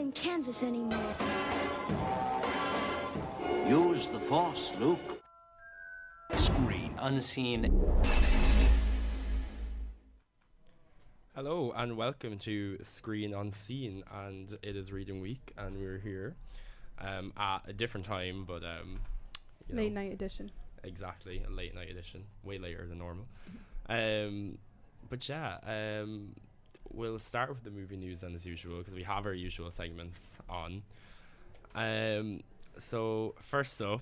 in Kansas anymore. Use the Force, Luke. Screen Unseen. Hello and welcome to Screen Unseen, and it is reading week, and we're here at a different time, but late night edition. Exactly, a late night edition, way later than normal. But yeah, we'll start with the movie news then as usual, because we have our usual segments on. So first up,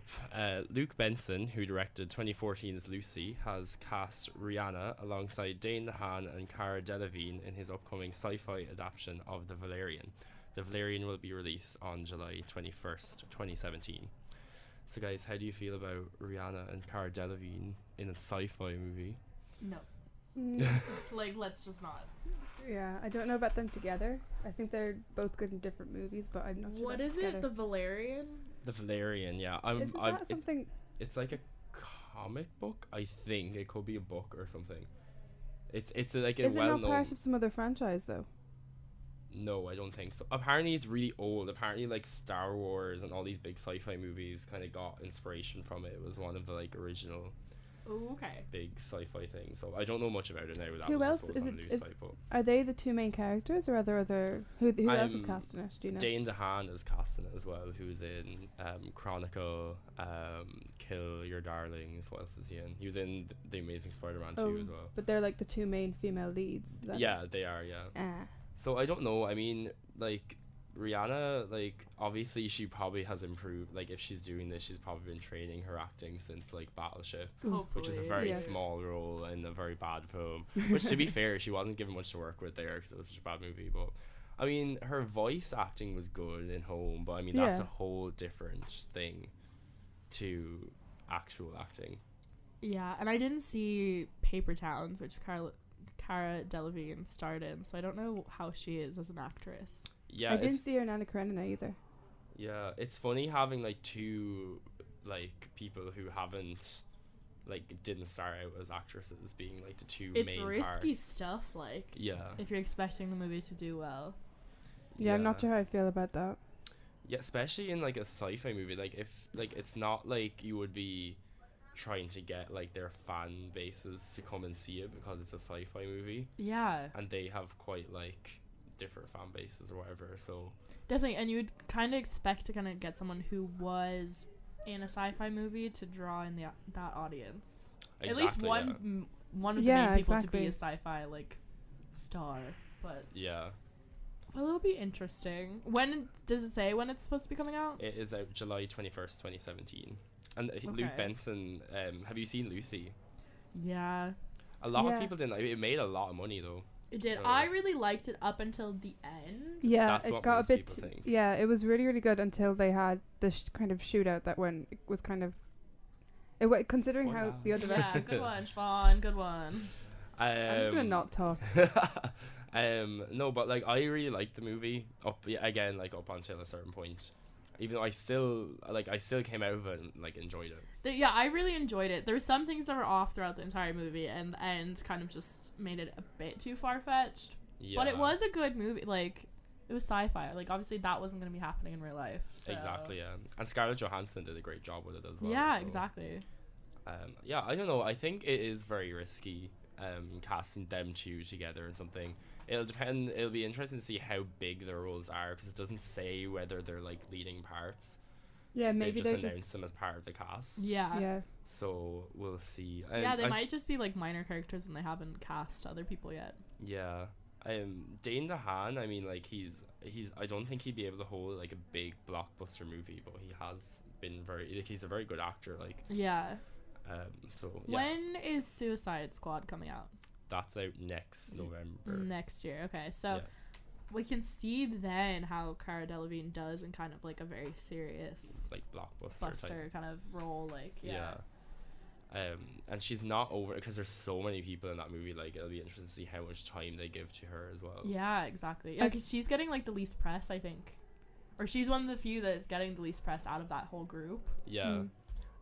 Luke Benson, who directed 2014's Lucy, has cast Rihanna alongside Dane DeHaan and Cara Delevingne in his upcoming sci-fi adaptation of The Valerian. The Valerian will be released on July 21st, 2017. So guys, how do you feel about Rihanna and Cara Delevingne in a sci-fi movie? No. Like, let's just not. Yeah, I don't know about them together. I think they're both good in different movies, but I'm not sure. What about is together. it? The Valerian? The Valerian, yeah. Isn't that something? It's like a comic book, I think. It could be a book or something. It's like a Is it well-known. not part of some other franchise though? No, I don't think so. Apparently, it's really old. Apparently, like Star Wars and all these big sci-fi movies kind of got inspiration from it. It was one of the like original. Ooh, okay. Big sci-fi things. So I don't know much about it now. That Who was else just what was is on it? the news site, but Are they the two main characters, or are there other? Who else is cast in it? Do you know? Dane DeHaan is casting it as well, who's in Chronicle, Kill Your Darlings. What else is he in? He was in The Amazing Spider-Man 2 as well. But they're like the two main female leads. Is that Yeah, they are, yeah. Ah. So I don't know. I mean, like Rihanna, like obviously she probably has improved. Like if she's doing this, she's probably been training her acting since like Battleship, Hopefully. which is a very Yes. small role in a very bad film. Which, to be fair, she wasn't given much to work with there because it was such a bad movie. But I mean, her voice acting was good in Home, but I mean that's Yeah. a whole different thing to actual acting. Yeah, and I didn't see Paper Towns, which Cara Delevingne starred in, so I don't know how she is as an actress. Yeah, I didn't see her in Anna Karenina either. Yeah, it's funny having like two like people who haven't like didn't start out as actresses being like the two It's main risky parts. stuff, like, Yeah. if you're expecting the movie to do well. Yeah, I'm not sure how I feel about that. Yeah, especially in like a sci-fi movie, like if like it's not like you would be trying to get like their fan bases to come and see it because it's a sci-fi movie, Yeah, and they have quite like different fan bases or whatever. So definitely. And you would kind of expect to kind of get someone who was in a sci-fi movie to draw in that audience. At least one one of the main people to be a sci-fi like star. But yeah, well, it'll be interesting. When does it say when it's supposed to be coming out? it is out July 21st, 2017. And Luke Okay. Benson, have you seen Lucy? Yeah, A lot Yeah. of people didn't. It made a lot of money though. it did. So- I really liked it up until the end. Yeah, That's it what got a most bit. people think. Yeah, it was really, really good until they had the kind of shootout that when it was kind of. Considering how the other Yeah, rest. good one, Siobhan. Good one. I'm just gonna not talk. No, but like I really liked the movie up until a certain point. Even though I still came out of it and like enjoyed it. Yeah, I really enjoyed it. There were some things that were off throughout the entire movie, and the end kind of just made it a bit too far-fetched. Yeah. But it was a good movie. Like, it was sci-fi. Like, obviously that wasn't going to be happening in real life. So. Exactly, yeah. And Scarlett Johansson did a great job with it as well. Yeah, so, exactly. Yeah, I don't know. I think it is very risky casting them two together in something. It'll depend. It'll be interesting to see how big their roles are because it doesn't say whether they're like leading parts. Yeah, maybe they they just announced them as part of the cast. Yeah. Yeah. So we'll see. Yeah, they might just be like minor characters and they haven't cast other people yet. Yeah. Dane DeHaan, I mean, like he's I don't think he'd be able to hold like a big blockbuster movie, but he has been he's a very good actor. Like. Yeah. So yeah. When is Suicide Squad coming out? That's out next November. Next year. Okay, so Yeah. we can see then how Cara Delevingne does in kind of like a very serious Like blockbuster type. kind of role. Like yeah. And she's not over because there's so many people in that movie. Like it'll be interesting to see how much time they give to her as well. Yeah, exactly. Yeah, because she's getting like the least press, I think, or she's one of the few that is getting the least press out of that whole group. Yeah.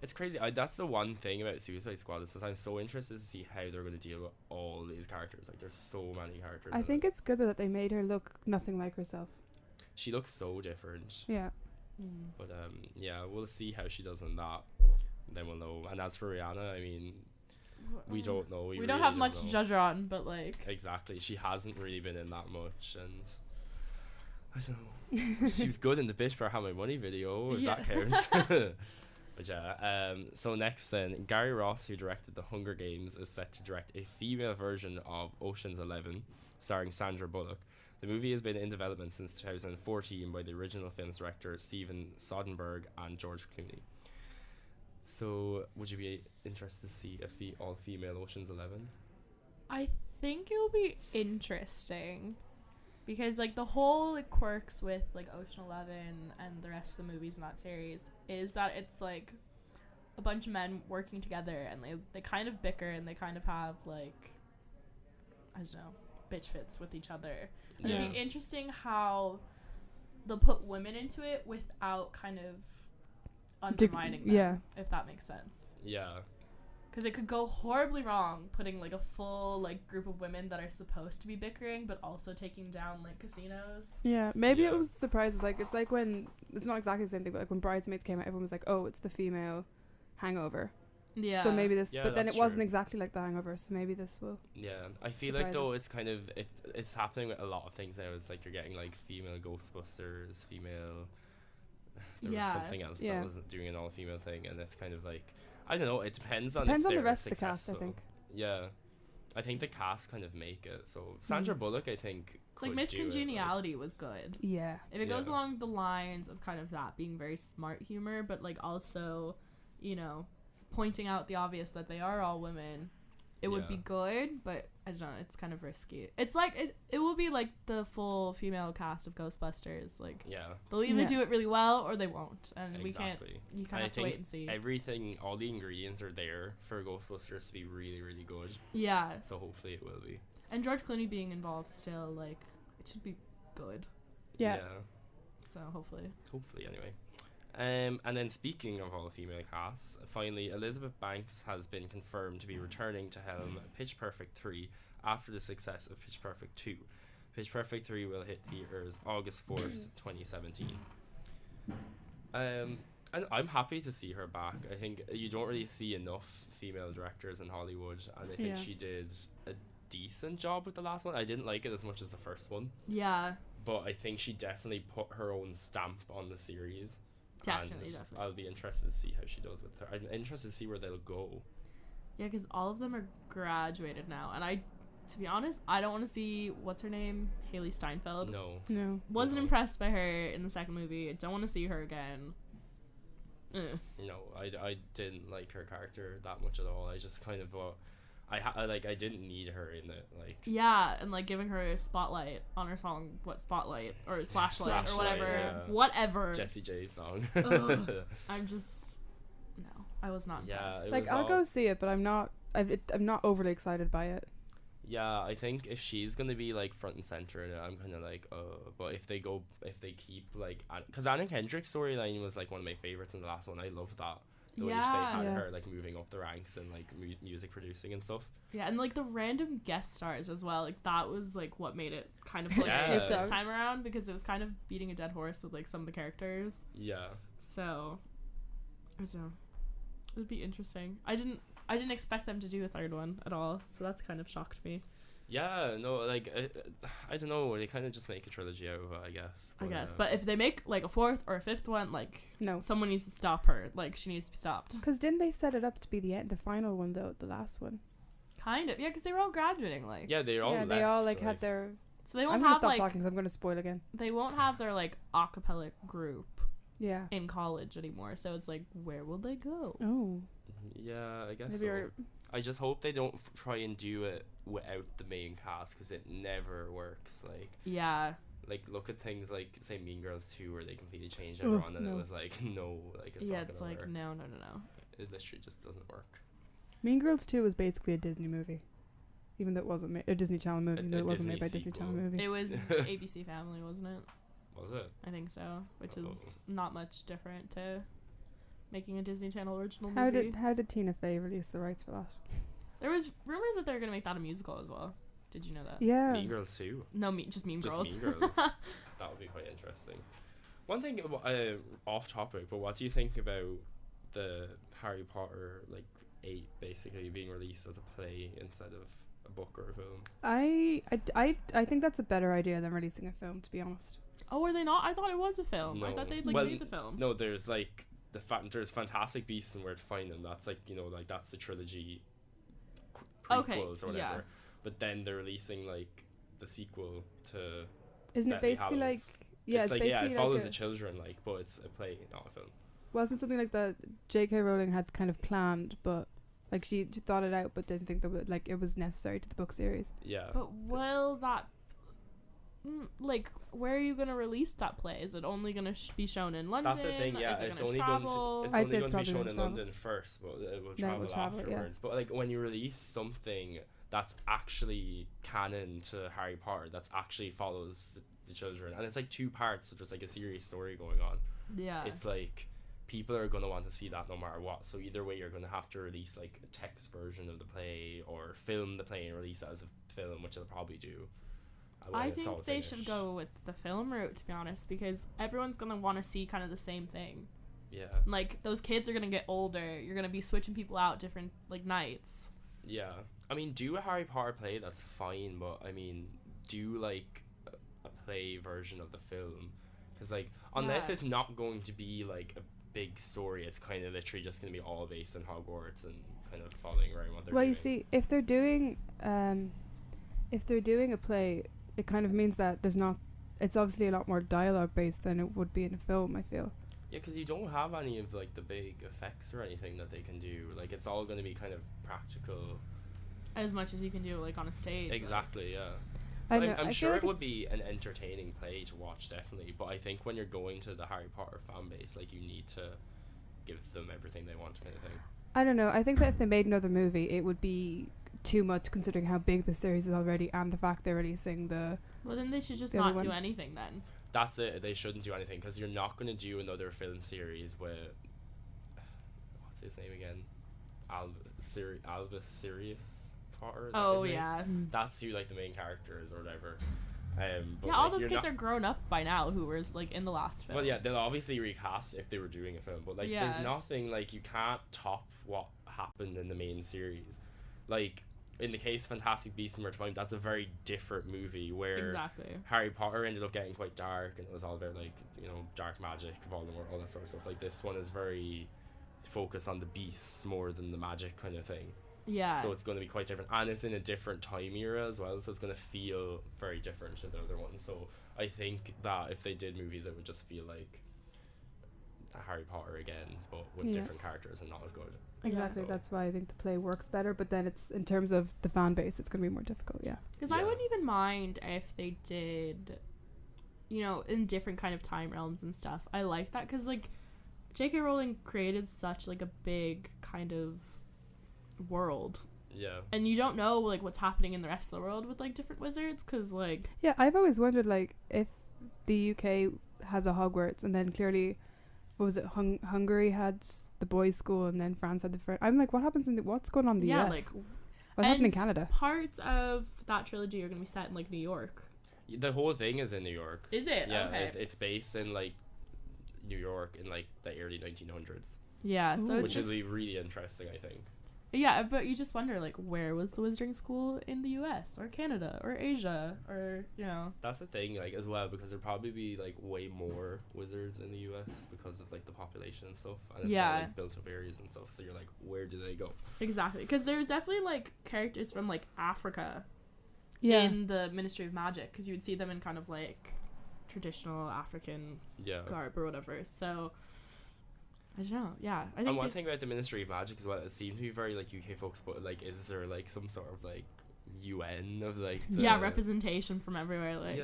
It's crazy. That's the one thing about Suicide Squad is I'm so interested to see how they're going to deal with all these characters. Like, there's so many characters. I think it's good that they made her look nothing like herself. she looks so different. Yeah. But yeah, we'll see how she does in that. Then we'll know. And as for Rihanna, I mean, we don't know. We don't really have much know. to judge her on, but like exactly, she hasn't really been in that much, and I don't know. She was good in the Bitch Better Have My Money video, if that counts. But yeah, so next then, Gary Ross, who directed The Hunger Games, is set to direct a female version of Ocean's 11, starring Sandra Bullock. The movie has been in development since 2014 by the original film's director Steven Soderbergh and George Clooney. So, would you be interested to see a all-female Ocean's 11? I think it'll be interesting because like the whole like quirks with like Ocean 11 and the rest of the movies in that series is that it's like a bunch of men working together, and they kind of bicker, and they kind of have like, I don't know, bitch fits with each other. And it'd be interesting how they'll put women into it without kind of undermining them, if that makes sense. Yeah. Because it could go horribly wrong putting like a full like group of women that are supposed to be bickering but also taking down like casinos. Yeah, maybe it was surprises. Like it's like when it's not exactly the same thing, but like when Bridesmaids came out, everyone was like, "Oh, it's the female Hangover." Yeah. So maybe this, Yeah, but then it that's wasn't true. exactly like the Hangover. So maybe this will. Yeah, I feel like though it's kind of it's happening with a lot of things now. It's like you're getting like female Ghostbusters, female. There was something else that was doing an all-female thing, and it's kind of like, I don't know. It depends on the they're rest of the successful. cast, I think. Yeah, I think the cast kind of make it. So Sandra Bullock, I think, could like Miss do it, Congeniality was good. Yeah. If it goes along the lines of kind of that being very smart humor, but like also, you know, pointing out the obvious that they are all women, it would be good. But I don't know, it's kind of risky. It's like it will be like the full female cast of Ghostbusters. Like they'll either do it really well or they won't, and you kind of have to wait and see. Everything, all the ingredients are there for Ghostbusters to be really, really good. Yeah. So hopefully it will be. And George Clooney being involved still, like, it should be good. Yeah. So hopefully anyway. And then speaking of all the female casts, finally Elizabeth Banks has been confirmed to be returning to helm Pitch Perfect 3 after the success of Pitch Perfect 2. Pitch Perfect 3 will hit theaters August 4th, 2017. And I'm happy to see her back. I think you don't really see enough female directors in Hollywood, and I think she did a decent job with the last one. I didn't like it as much as the first one. Yeah. But I think she definitely put her own stamp on the series. Definitely. I'll be interested to see how she does with her. I'm interested to see where they'll go. Yeah, because all of them are graduated now, and to be honest, I don't want to see what's her name, Haley Steinfeld. No. Wasn't impressed by her in the second movie. I don't want to see her again. No, I didn't like her character that much at all. I just kind of thought I didn't need her in it, like. Yeah, and like giving her a spotlight on her song, Spotlight or Flashlight or whatever. Jessie J's song. I'm just no, I was not. Yeah, like I'll go see it, but I'm not overly excited by it. Yeah, I think if she's gonna be like front and center in it, I'm kind of like, but if they keep like, because Anna Kendrick's storyline was like one of my favorites in the last one. I love that. The way they had her like moving up the ranks and like music producing and stuff. Yeah, and like the random guest stars as well. Like that was like what made it kind of like sniff this time around, because it was kind of beating a dead horse with like some of the characters. Yeah. So, I don't know. It would be interesting. I didn't expect them to do a third one at all, so that's kind of shocked me. Yeah, no, like I don't know. They kind of just make a trilogy out of it, I guess. But if they make like a fourth or a fifth one, like someone needs to stop her. Like she needs to be stopped. Because didn't they set it up to be the final one though? The last one. Kind of, yeah. Because they were all graduating, like. Yeah, they all. Yeah, they all like had their. So they won't I'm have gonna stop like. talking because I'm gonna spoil again. They won't have their like acapella group. Yeah. In college anymore, so it's like, where will they go? Oh. Yeah, I guess maybe so. I just hope they don't try and do it without the main cast, because it never works. Like, yeah, like look at things like say Mean Girls 2, where they completely changed everyone, and it was like no, like it's not gonna work. no. It literally just doesn't work. Mean Girls 2 was basically a Disney movie, even though it wasn't a Disney Channel movie. Even though it wasn't made by Disney Channel movie. It was ABC Family, wasn't it? Was it? I think so, which is not much different to making a Disney Channel original movie. How did Tina Fey release the rights for that? There was rumors that they were gonna make that a musical as well. Did you know that? Yeah. Mean Girls 2? No, just Mean Girls. Just Mean Girls. That would be quite interesting. interesting. One thing, off topic, but what do you think about the Harry Potter, like, 8 basically being released as a play instead of a book or a film? I think that's a better idea than releasing a film, to be honest. Oh, were they not? I thought it was a film. No. I thought they'd made the film. No, there's like there's Fantastic Beasts and Where to Find Them. That's like, like that's the trilogy prequels or whatever. Yeah. But then they're releasing like the sequel to. Isn't it basically Hallows. like? Yeah, it's like basically it follows like the children, like, but it's a play, not a film. Wasn't something like that J.K. Rowling had kind of planned, but like she thought it out, but didn't think that like it was necessary to the book series. Yeah. But will that, like, where are you gonna release that play? Is it only gonna be shown in London? That's the thing. Yeah, Is it it's gonna only travel? going to be shown in London first, but it will travel afterwards. Yeah. But like when you release something that's actually canon to Harry Potter, that's actually follows the children, and it's like 2 parts, so there's like a serious story going on. Yeah. It's like people are going to want to see that no matter what, so either way you're going to have to release like a text version of the play or film the play and release it as a film, which they'll probably do. I think they should go with the film route, to be honest, because everyone's going to want to see kind of the same thing. Yeah. Like, those kids are going to get older. You're going to be switching people out different, like, nights. Yeah. I mean, do a Harry Potter play, that's fine, but, I mean, do, like, a play version of the film. Because, like, unless it's not going to be, like, a big story, it's kind of literally just going to be all based in Hogwarts and kind of following around what they're doing. Well, you see, if they're doing a play, it kind of means that it's obviously a lot more dialogue based than it would be in a film, I feel. Yeah, because you don't have any of like the big effects or anything that they can do. Like, it's all going to be kind of practical. As much as you can do, like, on a stage. Exactly, yeah. So I'm sure it would be an entertaining play to watch, definitely. But I think when you're going to the Harry Potter fan base, like, you need to give them everything they want, kind of thing. I don't know. I think that if they made another movie, it would be too much considering how big the series is already and the fact they're releasing the. Well, then they should just not do anything then. That's it. They shouldn't do anything because you're not going to do another film series with what's his name again, Albus Sirius Potter. Is oh that his yeah. name? That's who like the main character is or whatever. But yeah, all those kids are grown up by now who were like in the last film. Well, yeah, they'll obviously recast if they were doing a film, but like there's nothing like you can't top what happened in the main series. Like in the case of Fantastic Beasts and Where to Find Them, that's a very different movie where Harry Potter ended up getting quite dark and it was all about like, dark magic, Voldemort, all that sort of stuff. Like this one is very focused on the beasts more than the magic kind of thing. Yeah. So it's going to be quite different, and it's in a different time era as well, so it's going to feel very different to the other ones. So I think that if they did movies, it would just feel like Harry Potter again, but with different characters and not as good. Exactly, that's why I think the play works better, but then it's in terms of the fan base, it's going to be more difficult, Because I wouldn't even mind if they did, in different kind of time realms and stuff. I like that, because, like, J.K. Rowling created such, like, a big kind of world. Yeah. And you don't know, like, what's happening in the rest of the world with, like, different wizards, because, like... Yeah, I've always wondered, like, if the UK has a Hogwarts, and then clearly... What was it? Hungary had the boys' school, and then France had the French. I'm like, what happens what's going on in the US? Like, what happened in Canada? Parts of that trilogy are going to be set in like New York. The whole thing is in New York. Is it? Yeah, okay. It's based in like New York in like the early 1900s. Yeah, so which will be really interesting, I think. Yeah, but you just wonder, like, where was the wizarding school in the US or Canada or Asia or, That's the thing, like, as well, because there'd probably be, like, way more wizards in the US because of, like, the population and stuff. And it's all, like, built up areas and stuff, so you're like, where do they go? Exactly, because there's definitely, like, characters from, like, Africa in the Ministry of Magic, because you would see them in kind of, like, traditional African garb or whatever, so... I don't know, I think and one thing about the Ministry of Magic as well, it seems to be very, like, UK focused, but, like, is there, like, some sort of, like, UN of, like... representation from everywhere, like,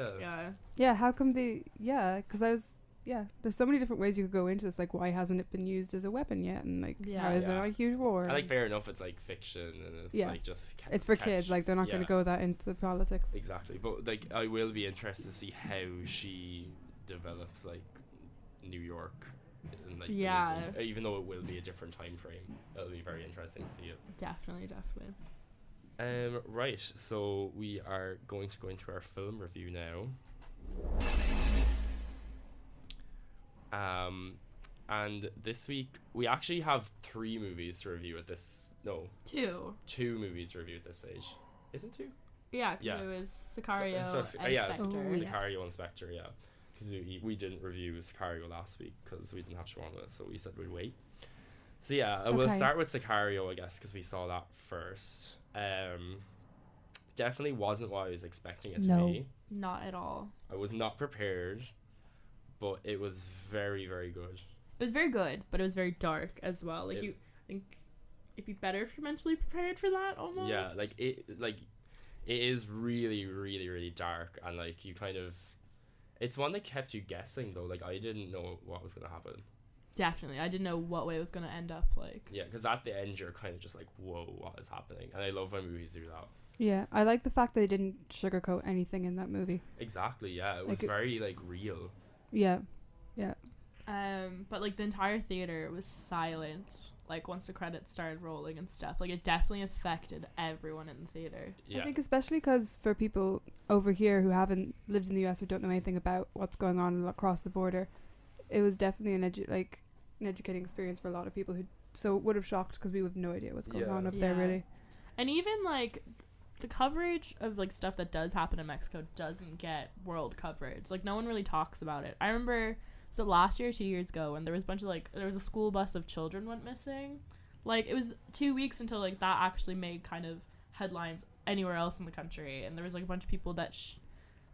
Yeah, how come because there's so many different ways you could go into this, like, why hasn't it been used as a weapon yet, and, like, how is there a huge war? And, like, fair enough, it's, like, fiction, and it's, like, just... It's for kids, like, they're not going to go that into the politics. Exactly, but, like, I will be interested to see how she develops, like, New York... And, like, even though it will be a different time frame, it'll be very interesting to see it. Definitely. Right, so we are going to go into our film review now. And this week we actually have 3 movies to review at this. No, 2 movies to review at this stage. Isn't 2? Yeah, it was Sicario and Spectre. Sicario and Spectre, yeah. Because we didn't review Sicario last week because we didn't have Sean with us, so we said we'd wait. So yeah, we'll start with Sicario, I guess, because we saw that first. Definitely wasn't what I was expecting it to be. Not at all. I was not prepared, but it was very, very good. It was very good, but it was very dark as well. Like, I think it'd be better if you're mentally prepared for that, almost. Yeah, it is really, really, really dark, and like you kind of, it's one that kept you guessing though. Like, I didn't know what was gonna happen. Definitely, I didn't know what way it was gonna end up. Like, yeah, because at the end you're kind of just like, whoa, what is happening? And I love when movies do that. Yeah, I like the fact that they didn't sugarcoat anything in that movie. Exactly, yeah, it was very like real. Yeah. But like the entire theater was silent. Like once the credits started rolling and stuff, like it definitely affected everyone in the theater. Yeah. I think especially because for people over here who haven't lived in the US or don't know anything about what's going on across the border, it was definitely an educating experience for a lot of people who would have shocked because we have no idea what's going on up there really. And even like the coverage of like stuff that does happen in Mexico doesn't get world coverage. Like no one really talks about it. I remember so last year or 2 years ago when there was a bunch of there was a school bus of children went missing. Like it was 2 weeks until like that actually made kind of headlines anywhere else in the country, and there was like a bunch of people that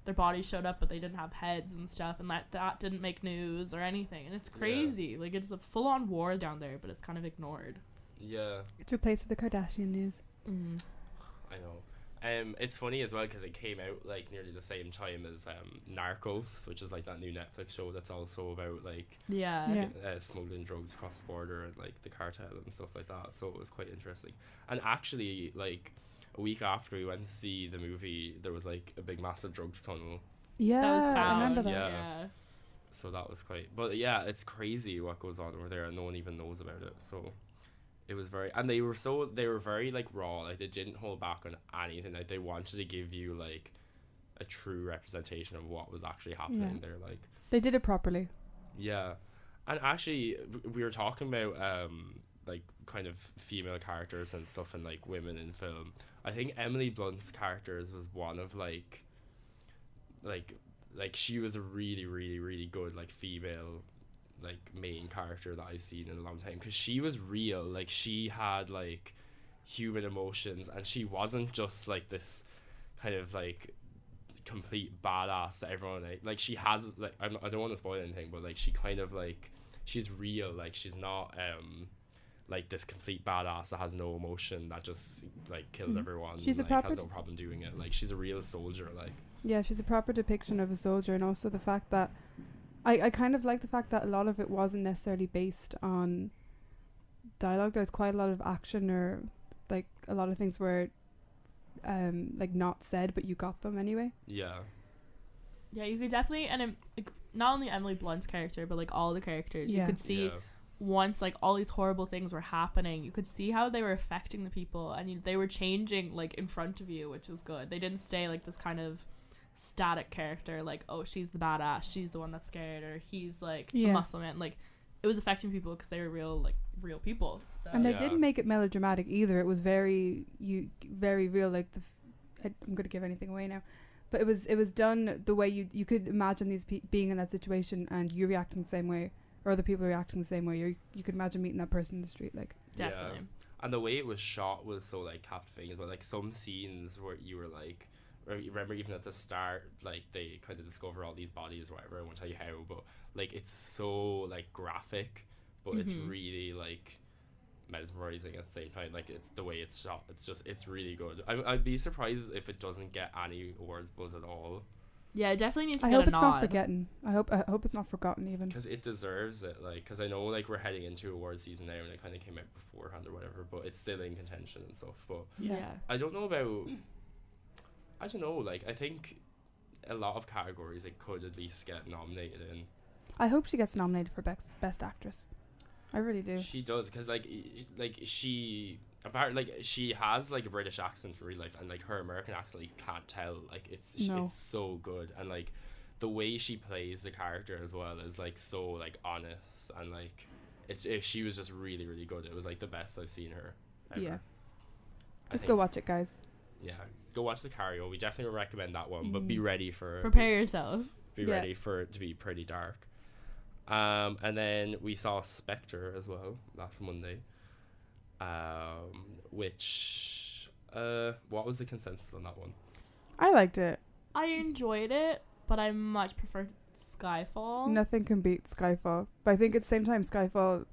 their bodies showed up but they didn't have heads and stuff, and that didn't make news or anything, and it's crazy. Like it's a full-on war down there, but it's kind of ignored. Yeah, it's replaced with the Kardashian news. I know. It's funny as well because it came out like nearly the same time as Narcos, which is like that new Netflix show that's also about like smuggling drugs across the border and like the cartel and stuff like that. So it was quite interesting. And actually, like a week after we went to see the movie, there was like a big massive drugs tunnel. Yeah, that was found. I remember that. Yeah. So that was but yeah, it's crazy what goes on over there and no one even knows about it. So it was they were very like raw. Like they didn't hold back on anything. Like they wanted to give you like a true representation of what was actually happening there. Like they did it properly. Yeah, and actually we were talking about like kind of female characters and stuff and like women in film. I think Emily Blunt's characters was one of like she was a really, really, really good like female like main character that I've seen in a long time, because she was real. Like she had like human emotions, and she wasn't just like this kind of like complete badass to everyone. Like she has like I don't want to spoil anything, but like she kind of like she's real. Like she's not like this complete badass that has no emotion, that just like kills everyone. She's and, a like, has no problem doing it. Like she's a real soldier. Like she's a proper depiction of a soldier, and also the fact that I kind of like the fact that a lot of it wasn't necessarily based on dialogue. There's quite a lot of action, or like a lot of things were like not said, but you got them anyway. Yeah, you could definitely, and like, not only Emily Blunt's character, but like all the characters, you could see once like all these horrible things were happening, you could see how they were affecting the people, and they were changing like in front of you, which was good. They didn't stay like this kind of static character, like, oh, she's the badass, she's the one that's scared, or he's like the muscle man. Like it was affecting people because they were real people. So. And they didn't make it melodramatic either. It was very real. Like I'm gonna give anything away now, but it was done the way you could imagine these being in that situation, and you reacting the same way, or other people reacting the same way. You could imagine meeting that person in the street, like definitely. And the way it was shot was so like captivating as well. Like some scenes where you were like, remember even at the start, like they kind of discover all these bodies or whatever. I won't tell you how, but like it's so like graphic, but it's really like mesmerizing at the same time. Like it's the way it's shot, it's really good. I'd be surprised if it doesn't get any awards buzz at all. Yeah, it definitely needs to I get hope a it's nod. not forgotten. I hope it's not forgotten even, because it deserves it. Like, because I know like we're heading into award season now, and it kind of came out beforehand or whatever, but it's still in contention and stuff. But I don't know, like I think a lot of categories it could at least get nominated in. I hope she gets nominated for best actress. I really do. She does, because like she apparently like she has like a British accent for real life, and like her American accent, like, you can't tell. Like it's so good, and like the way she plays the character as well is like so like honest, and like she was just really, really good. It was like the best I've seen her ever. Yeah. Just go watch it, guys. Yeah, go watch the Carrier. We definitely recommend that one, but be ready for prepare yourself. Be ready for it to be pretty dark. And then we saw Spectre as well last Monday. Which what was the consensus on that one? I liked it. I enjoyed it, but I much prefer Skyfall. Nothing can beat Skyfall. But I think at the same time, Skyfall,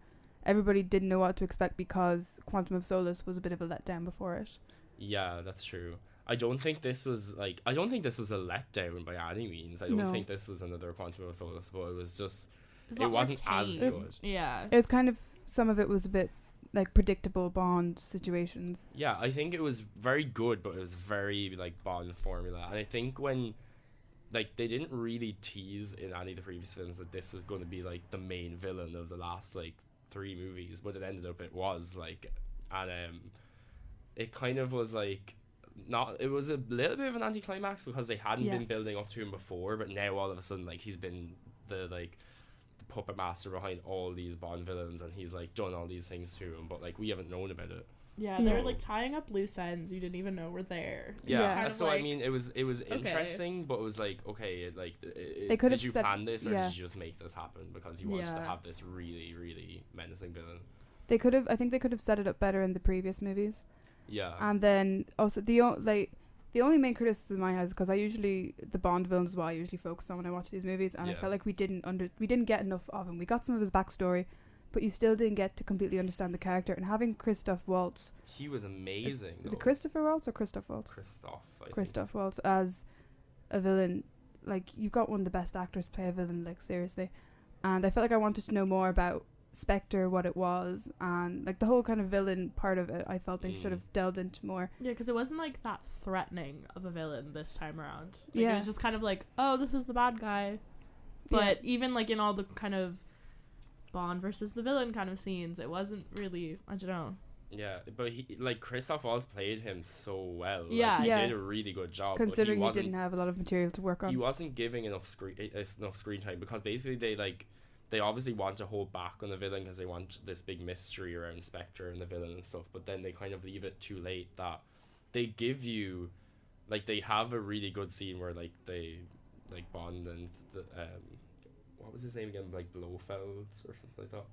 everybody didn't know what to expect because Quantum of Solace was a bit of a letdown before it. Yeah, that's true. I don't think this was a letdown by any means. I don't think this was another Quantum of Solace, but it was just, it wasn't as good. Yeah. It was kind of, some of it was a bit like predictable Bond situations. Yeah, I think it was very good, but it was very like Bond formula. And I think when, like, they didn't really tease in any of the previous films that this was going to be like the main villain of the last like 3 movies, but it ended up it was like, and it kind of was like, it was a little bit of an anticlimax because they hadn't been building up to him before, but now all of a sudden like he's been the puppet master behind all these Bond villains, and he's like done all these things to him, but like we haven't known about it. Yeah, they were like tying up loose ends you didn't even know were there. Yeah. So I mean, it was interesting, but it was like, okay, like did you plan this, or did you just make this happen because you wanted to have this really, really menacing villain? I think they could have set it up better in the previous movies. Yeah. And then also the only main criticism I have is because the Bond villains is what I usually focus on when I watch these movies, and I felt like we didn't get enough of him. We got some of his backstory, but you still didn't get to completely understand the character. And having Christoph Waltz, he was amazing. Is it Christopher Waltz or Christoph Waltz? Christoph Waltz as a villain. Like, you've got one of the best actors play a villain, like, seriously. And I felt like I wanted to know more about Spectre, what it was, and like the whole kind of villain part of it. I felt they should have delved into more. Yeah, because it wasn't like that threatening of a villain this time around. Like, it was just kind of like, oh, this is the bad guy. But even like in all the kind of Bond versus the villain kind of scenes, it wasn't really, I don't know. Yeah, but he, like, Christoph Waltz played him so well. Yeah, like, he did a really good job. Considering he didn't have a lot of material to work on. He wasn't giving enough screen time because basically they obviously want to hold back on the villain because they want this big mystery around Spectre and the villain and stuff, but then they kind of leave it too late that they give you, like, they have a really good scene where, like, they, like, Bond and the, what was his name again, like, Blofeld or something like that?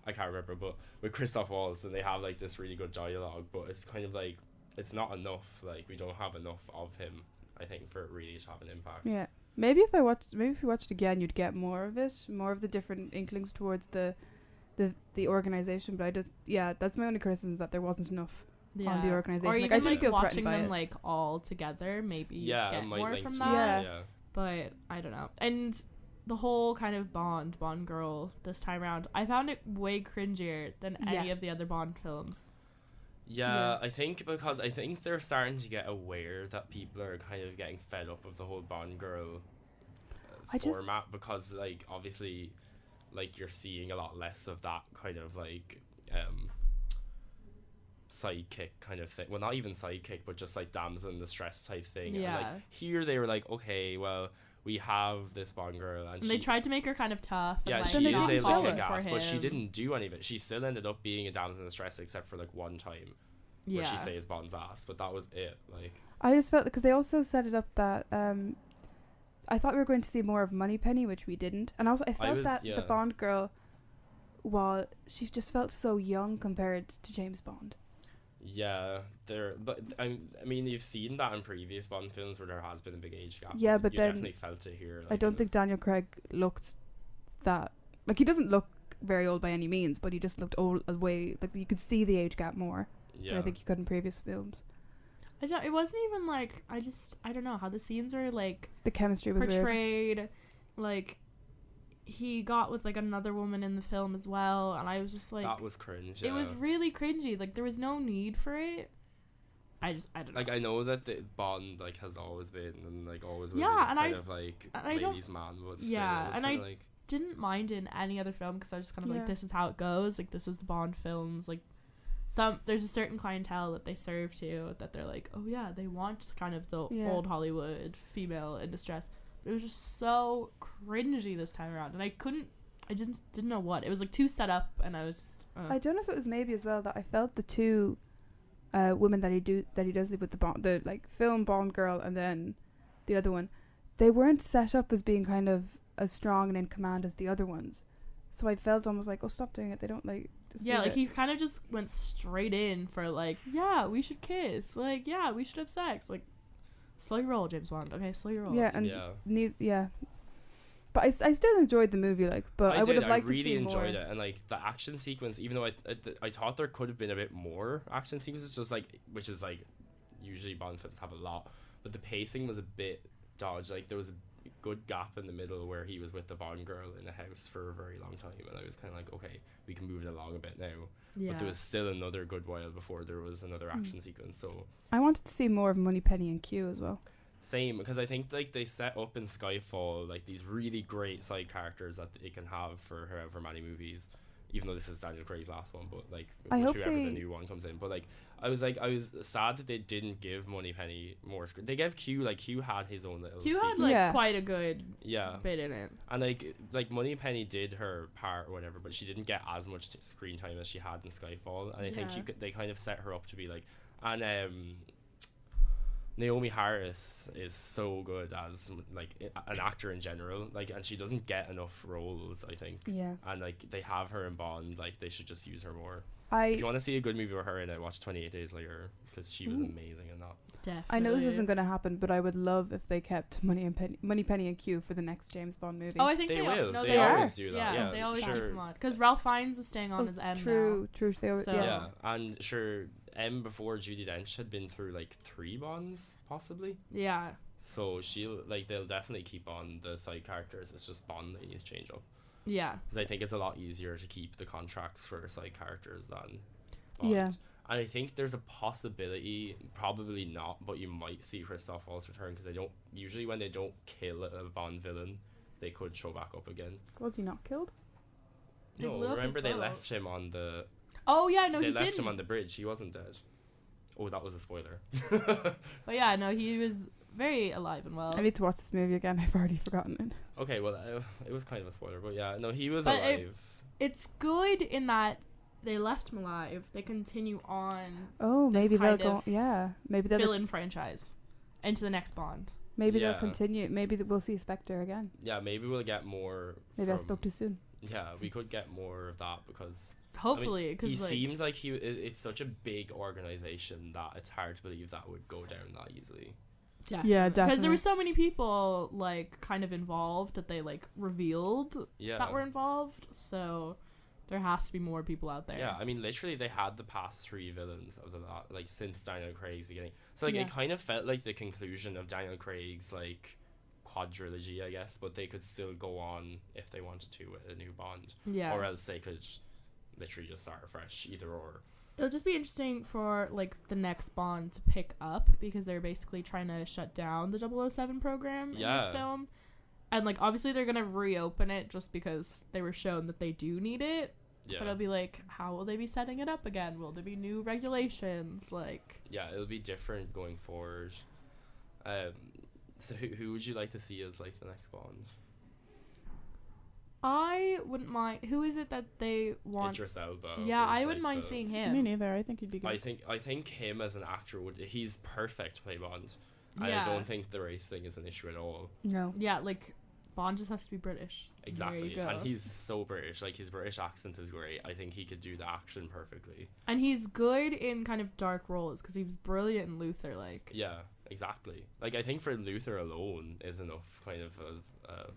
I can't remember, but with Christoph Waltz, and they have, like, this really good dialogue, but it's kind of like, it's not enough, like, we don't have enough of him, I think, for it really to have an impact. Yeah. Maybe if you watched it again, you'd get more of it, more of the different inklings towards the organization. But that's my only criticism, that there wasn't enough on the organization. Or like, even I didn't feel watching them like all together, maybe get more from that. Yeah. But I don't know. And the whole kind of Bond girl this time around, I found it way cringier than any of the other Bond films. Yeah, I think because they're starting to get aware that people are kind of getting fed up of the whole Bond girl format, because, like, obviously, like, you're seeing a lot less of that kind of, like, sidekick kind of thing. Well, not even sidekick, but just, like, damsel in distress type thing. Yeah. And, like, here they were like, okay, well, we have this Bond girl, and they tried to make her kind of tough. Yeah, and, like, she is able to kick ass, but she didn't do any of it. She still ended up being a damsel in distress, except for, like, one time where she saves Bond's ass, but that was it. Like, I just felt, because they also set it up that I thought we were going to see more of Moneypenny, which we didn't, and also I felt that the Bond girl, she just felt so young compared to James Bond. Yeah, but I mean, you've seen that in previous Bond films where there has been a big age gap. Yeah, but you then definitely felt it here. Like, I don't think Daniel Craig looked that, like, he doesn't look very old by any means, but he just looked old away. Like, you could see the age gap more. Yeah, I think you could in previous films. It wasn't even like, I don't know how the scenes were, like, the chemistry was portrayed weird. Like, he got with, like, another woman in the film as well, and I was just like, that was cringe. It was really cringy. Like, there was no need for it. I don't know. Like, I know that the Bond, like, has always been, and, like, always will be this kind of, like, ladies' man, but I didn't mind in any other film, because I was just kind of like, this is how it goes. Like, this is the Bond films. Like, there's a certain clientele that they serve to, that they're like, oh yeah, they want kind of the old Hollywood female in distress. it was just so cringy this time around, and I just didn't know what. It was like too set up, and I was just, I don't know if it was maybe as well that I felt the two women that he does with the like film Bond girl and then the other one, they weren't set up as being kind of as strong and in command as the other ones. So I felt almost like, oh, stop doing it. They don't like. Just yeah, like he kind of just went straight in for like, yeah, we should kiss. Like, yeah, we should have sex. Like, slow your roll, James Bond. Okay, slow your roll. Yeah, and But I still enjoyed the movie, like, but I would have liked to see more. I really enjoyed it, and like the action sequence, even though I thought there could have been a bit more action sequences, just like, which is like usually Bond films have a lot, but the pacing was a bit dodged. Like there was a good gap in the middle where he was with the Bond girl in a house for a very long time, and I was kind of like, okay, we can move it along a bit now. Yeah. But there was still another good while before there was another action sequence. So I wanted to see more of Moneypenny and Q as well. Same, because I think like they set up in Skyfall like these really great side characters that it can have for however many movies, even though this is Daniel Craig's last one, but like whoever the new one comes in. But like I was sad that they didn't give Moneypenny more screen. They gave Q, like Q had his own little Q had like quite a good bit in it, and like Moneypenny did her part or whatever, but she didn't get as much screen time as she had in Skyfall, and I think they kind of set her up to be like, and Naomi Harris is so good as like an actor in general, like, and she doesn't get enough roles, I think. Yeah. And like they have her in Bond, like they should just use her more. If you want to see a good movie with her in it, watch 28 Days Later, because she was amazing in that. Definitely. I know this isn't going to happen, but I would love if they kept Moneypenny and Q for the next James Bond movie. Oh, I think they will. No, they always do that. Yeah, they always keep them on, because Ralph Fiennes is staying on as M True. They always, yeah, and sure. M before Judi Dench had been through like 3 Bonds possibly. Yeah. So they'll definitely keep on the side characters. It's just Bond they need to change up. Yeah. Because I think it's a lot easier to keep the contracts for side characters than Bond. Yeah. And I think there's a possibility, probably not, but you might see Christoph Waltz return, because usually when they don't kill a Bond villain, they could show back up again. Was he not killed? No, remember they left him on the. Oh yeah, no, he didn't. They left him on the bridge. He wasn't dead. Oh, that was a spoiler. But yeah, no, he was very alive and well. I need to watch this movie again. I've already forgotten it. Okay, well, it was kind of a spoiler, but yeah, no, he was alive. It's good in that they left him alive. They continue on. Oh, maybe they'll go. Yeah, maybe they'll villain franchise into the next Bond. Maybe they'll continue. Maybe we'll see Spectre again. Yeah, maybe we'll get more. Maybe I spoke too soon. Yeah, we could get more of that, because hopefully, he seems like it's such a big organization that it's hard to believe that would go down that easily. Definitely. Yeah, definitely. Because there were so many people like kind of involved that they like revealed that were involved. So there has to be more people out there. Yeah, I mean, literally, they had the past 3 villains of like since Daniel Craig's beginning. So like it kind of felt like the conclusion of Daniel Craig's like quadrilogy, I guess, but they could still go on if they wanted to with a new Bond. Yeah. Or else they could literally just start fresh, either or. It'll just be interesting for like the next Bond to pick up, because they're basically trying to shut down the 007 program in this film. And like obviously they're gonna reopen it just because they were shown that they do need it. Yeah. But it'll be like, how will they be setting it up again? Will there be new regulations? Like, yeah, it'll be different going forward. So who would you like to see as like the next Bond? I wouldn't mind. Who is it that they want? Idris Elba. Yeah, I wouldn't mind seeing him. Me neither. I think he'd be good. I think him as an actor he's perfect to play Bond. And I don't think the race thing is an issue at all. No. Yeah, like Bond just has to be British. Exactly. And he's so British. Like his British accent is great. I think he could do the action perfectly. And he's good in kind of dark roles, because he was brilliant in Luther. Like. Yeah. Exactly. Like I think for Luther alone is enough kind of a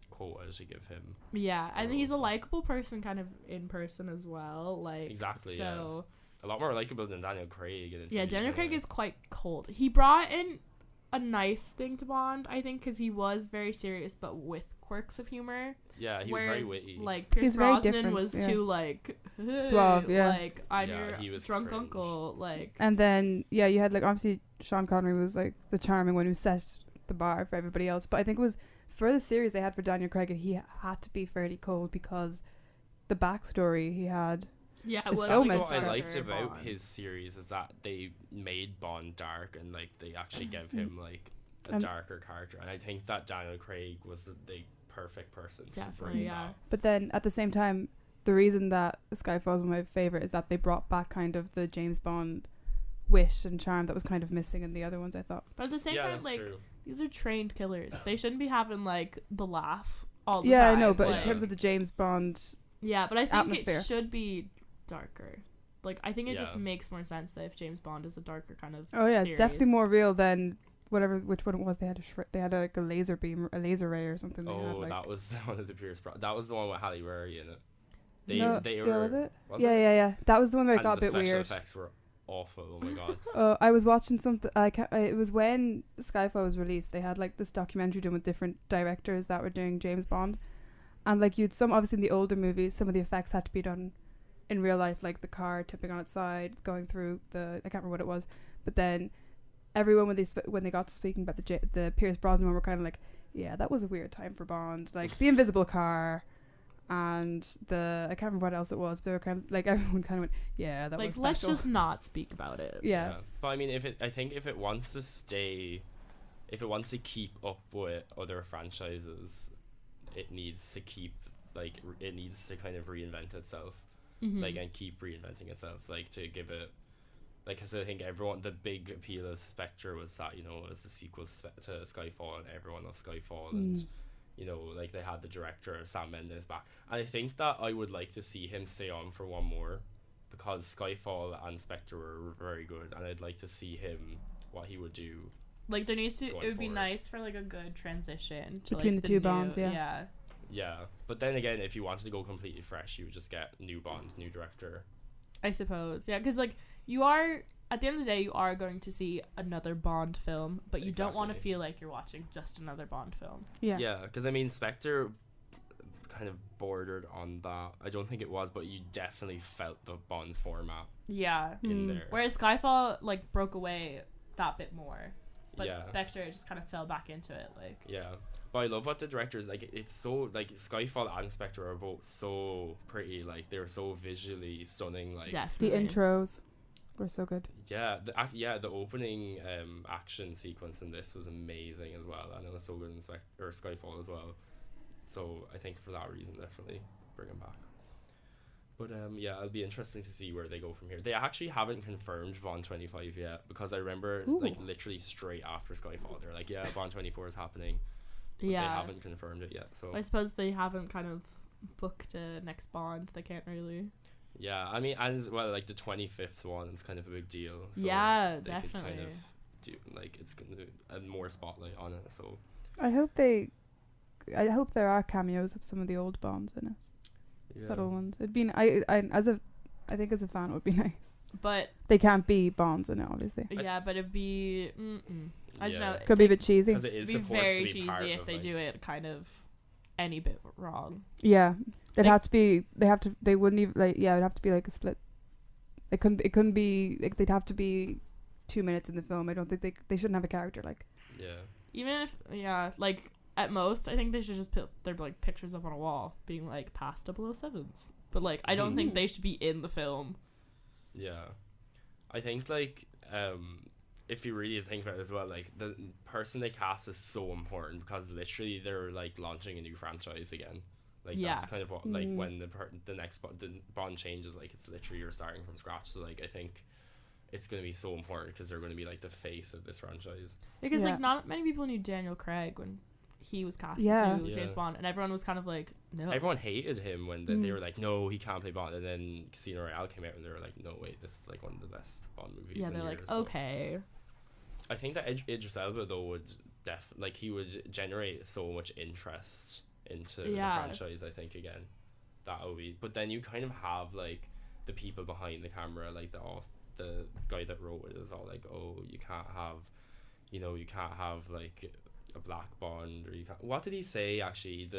quota to give him. Yeah, and he's a likable person kind of in person as well. Like exactly. So a lot more likable than Daniel Craig. Yeah, Daniel Craig is quite cold. He brought in a nice thing to Bond, I think, because he was very serious but with quirks of humor. Yeah, he was very witty. Like Pierce Brosnan was too like suave. Yeah, like I'm your drunk cringe. Uncle. Like, and then you had like obviously Sean Connery was like the charming one who set the bar for everybody else. But I think it was for the series they had for Daniel Craig, and he had to be fairly cold because the backstory he had. Yeah, well, so that's what I liked about his series is that they made Bond dark, and like they actually gave him like a darker character, and I think that Daniel Craig was the perfect person to bring that. But then at the same time, the reason that Skyfall is my favorite is that they brought back kind of the James Bond wit and charm that was kind of missing in the other ones, I thought. But at the same time, like, these are trained killers. They shouldn't be having like the laugh all the time. Yeah, I know, but in terms of the James Bond but I think atmosphere, it should be darker. Like, I think it just makes more sense that if James Bond is a darker kind of series. It's definitely more real than which one it was. They had like a laser beam, a laser ray or something. That was one of the Pierce that was the one with Halle Berry in it. Was it? Yeah. That was the one where it got a bit weird. The special effects were awful. Oh my god. I was watching something. It was when Skyfall was released. They had like this documentary done with different directors that were doing James Bond, and like obviously in the older movies, some of the effects had to be done in real life, like the car tipping on its side, going through I can't remember what it was, but then everyone when they got to speaking about the Pierce Brosnan one were kind of like, yeah, that was a weird time for Bond, like the invisible car. And I can't remember what else it was, but they were kind of like, everyone kind of went, yeah, that was special. Let's just not speak about it. Yeah. But I mean, I think if it wants to keep up with other franchises, it needs to kind of reinvent itself, like, and keep reinventing itself, like, to give it, like, because I think the big appeal of Spectre was that, it was the sequel to Skyfall, and everyone loved Skyfall, and like, they had the director Sam Mendes back, and I think that I would like to see him stay on for one more, because Skyfall and Spectre were very good, and I'd like to see what he would do. Like, there needs to, it would be nice for like a good transition to, between like, the two Bonds. Yeah, but then again, if you wanted to go completely fresh, you would just get new Bond, new director, I suppose. Yeah, because like, you are, at the end of the day, you are going to see another Bond film, but you don't want to feel like you're watching just another Bond film. Yeah, because I mean, Spectre kind of bordered on that. I don't think it was, but you definitely felt the Bond format. In there. Whereas Skyfall like broke away that bit more, but Spectre just kind of fell back into it. Like, but I love what the directors, like, it's so, like, Skyfall and Spectre are both so pretty, like, they're so visually stunning, like, definitely. The intros were so good. The opening action sequence in this was amazing as well, and it was so good in Skyfall as well. So I think for that reason, definitely bring him back. But it'll be interesting to see where they go from here. They actually haven't confirmed Bond 25 yet, because I remember like literally straight after Skyfall, they're like, yeah, Bond 24 is happening. But they haven't confirmed it yet. So I suppose they haven't kind of booked a next Bond. They can't really. Yeah, I mean, and as well, like, the 25th one is kind of a big deal. So yeah, they definitely. could kind of do, like, it's going to add more spotlight on it. So I hope there are cameos of some of the old Bonds in it. Subtle ones. It'd be I think as a fan it would be nice. But they can't be Bonds in it, obviously. Yeah, but it'd be I don't know. Could be a bit cheesy. Because it is be supposed very to be cheesy if they do it kind of any bit wrong. Yeah. It'd have to be. They wouldn't even like. Yeah, it'd have to be like a split. It couldn't be like, they'd have to be 2 minutes in the film. I don't think they shouldn't have a character like. Yeah. Even if like at most, I think they should just put their like pictures up on a wall, being like past 007s. But like, I don't think they should be in the film. Yeah, I think like if you really think about it as well, like, the person they cast is so important, because literally they're like launching a new franchise again. Like, that's kind of what, like, when the next Bond changes, like, it's literally you're starting from scratch. So like, I think it's going to be so important, because they're going to be like the face of this franchise. Because like, not many people knew Daniel Craig when he was cast as James Bond, and everyone was kind of like, no. Everyone hated him when they were like, no, he can't play Bond, and then Casino Royale came out and they were like, no, wait, this is like one of the best Bond movies. Yeah, they're like, okay. I think that Idris Elba though would he would generate so much interest into the franchise. I think again, that would be. But then you kind of have like the people behind the camera, like the guy that wrote it is all like, oh, you can't have like a black Bond, or you can't. What did he say actually?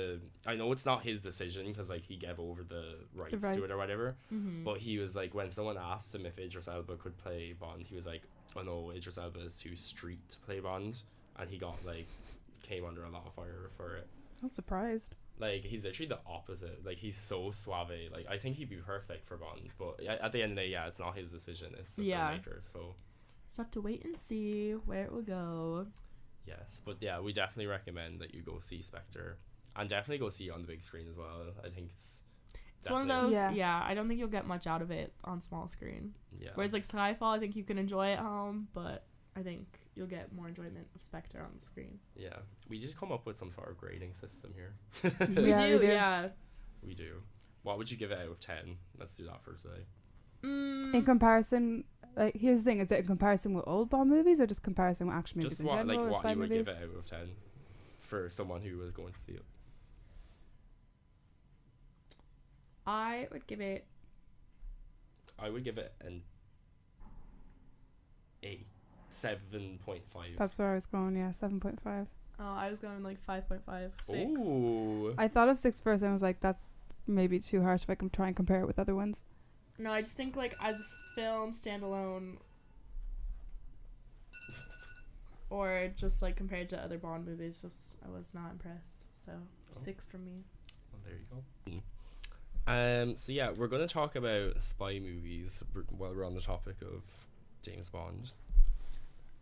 I know it's not his decision, because like he gave over the rights to it or whatever. But he was like, when someone asked him if Idris Elba could play Bond, he was like, oh no, Idris Elba is too street to play Bond, and he came under a lot of fire for it. I'm surprised. Like, he's literally the opposite. Like, he's so suave. Like, I think he'd be perfect for Bond, but at the end of the day, it's not his decision. It's the filmmaker. So just have to wait and see where it will go. Yes, but yeah, we definitely recommend that you go see Spectre, and definitely go see it on the big screen as well. I think it's one of those. Yeah, I don't think you'll get much out of it on small screen. Yeah. Whereas like Skyfall, I think you can enjoy at home, but I think you'll get more enjoyment of Spectre on the screen. Yeah, we just come up with some sort of grading system here. We do. Yeah. We do. What would you give it out of 10? Let's do that for today. In comparison, like, here's the thing: is it in comparison with old Bond movies, or just comparison with action movies Just in general, like or what spy you would movies? give it out of 10 for someone who was going to see it. I would give it an 7.5. That's where I was going. Yeah, 7.5. Oh, I was going like 5.5, 6. Ooh. I thought of 6 first, and I was like, that's maybe too harsh if I can try and compare it with other ones. No, I just think like as a film standalone, or just like compared to other Bond movies, just I was not impressed. So 6 from me. Well, there you go. So yeah, we're going to talk about spy movies while we're on the topic of James Bond.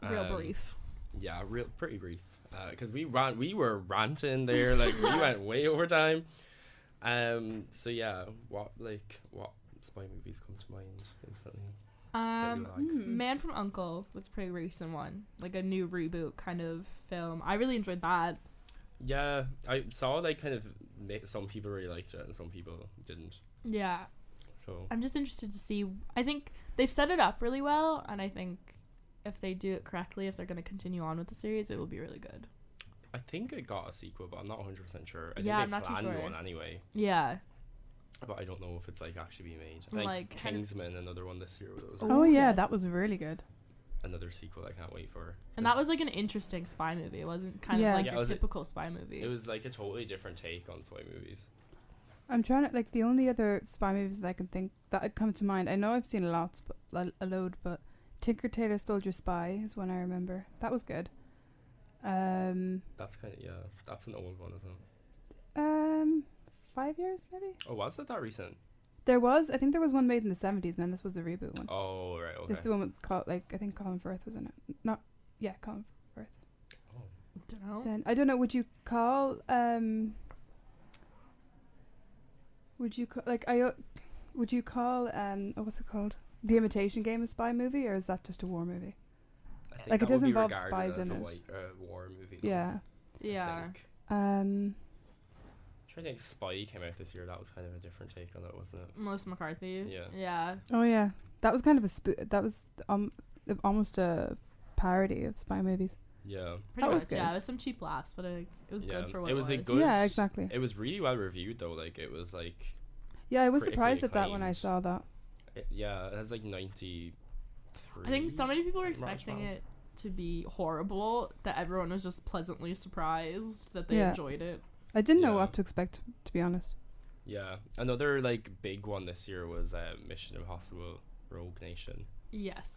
Real brief. Yeah, pretty brief. Because we were ranting there, like we went way over time. So yeah, what spy movies come to mind instantly? Man from U.N.C.L.E. was a pretty recent one, like a new reboot kind of film. I really enjoyed that. Yeah, I saw like kind of some people really liked it and some people didn't. Yeah. So I'm just interested to see. I think they've set it up really well, and I think if they do it correctly, if they're going to continue on with the series, it will be really good. I think it got a sequel, but I'm not 100% sure. Yeah, I'm think not they too planned sure. one anyway. Yeah. But I don't know if it's like actually being made. Like Kingsman, another one this year. Oh yeah, yes. that was really good. Another sequel I can't wait for. And that was like an interesting spy movie. It wasn't kind of like your typical spy movie. It was like a totally different take on spy movies. I'm trying to, like, the only other spy movies that I can think that come to mind. I know I've seen a load, but Tinker Tailor Soldier Spy is one I remember. That was good. That's kind of that's an old one, isn't it? 5 years maybe. Oh, was it that recent? I think there was one made in the 70s, and then this was the reboot one. Oh, right, okay. This is the one with I think Colin Firth was in it. Colin Firth. Oh. Don't know. Then I don't know. Would you call what's it called? The Imitation Game a spy movie, or is that just a war movie? I think like, that it does would be involve regarded spies as in a it. war movie. Yeah. Yeah. I'm trying to think. Spy came out this year. That was kind of a different take on it, wasn't it? Melissa McCarthy. Yeah. Yeah. Oh yeah, that was kind of that was almost a parody of spy movies. Yeah. Pretty That was much, good. yeah. It was some cheap laughs, but it was good for what it was. it A was. good. Yeah, exactly. It was really well reviewed though. Like it was like. Yeah, I was critically surprised at that when I acclaimed. saw that. It has like 93. I think so many people were Rotten expecting Tomatoes. it to be horrible that everyone was just pleasantly surprised that they Yeah. enjoyed it. I didn't know Yeah. what to expect, to be honest. Yeah, another like big one this year was Mission Impossible: Rogue Nation. Yes.